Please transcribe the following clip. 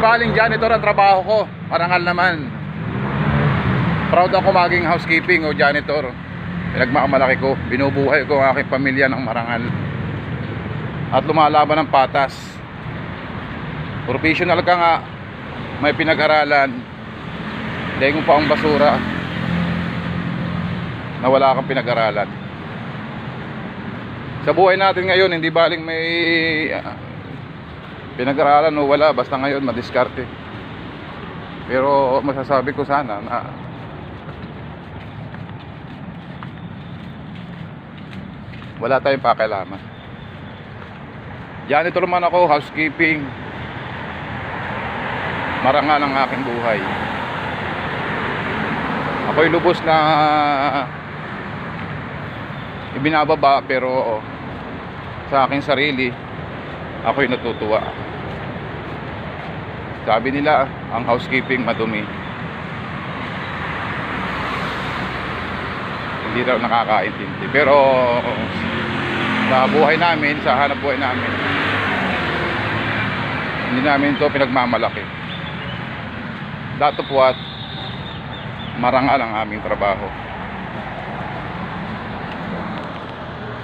baling janitor ang trabaho ko, marangal naman. Proud ako maging housekeeping o janitor. Pinagmakamalaki ko, binubuhay ko ang aking pamilya ng marangal at lumalaban ng patas. Professional ka nga, may pinag-aralan, dahil mo pa ang basura na wala kang pinag-aralan. Sa buhay natin ngayon, hindi baling may pinag-aralan o wala, basta ngayon madiskarte. Pero masasabi ko sana na wala tayong pakialaman. Janitor man ako, housekeeping, marangal ang aking buhay. Ako'y lubos na ibinababa, pero sa aking sarili ako'y natutuwa. Sabi nila ang housekeeping madumi, hindi raw nakakaintindi. Pero sa buhay namin, sa hanap buhay namin, hindi namin ito pinagmamalaki. Datapwat marangal ang aming trabaho.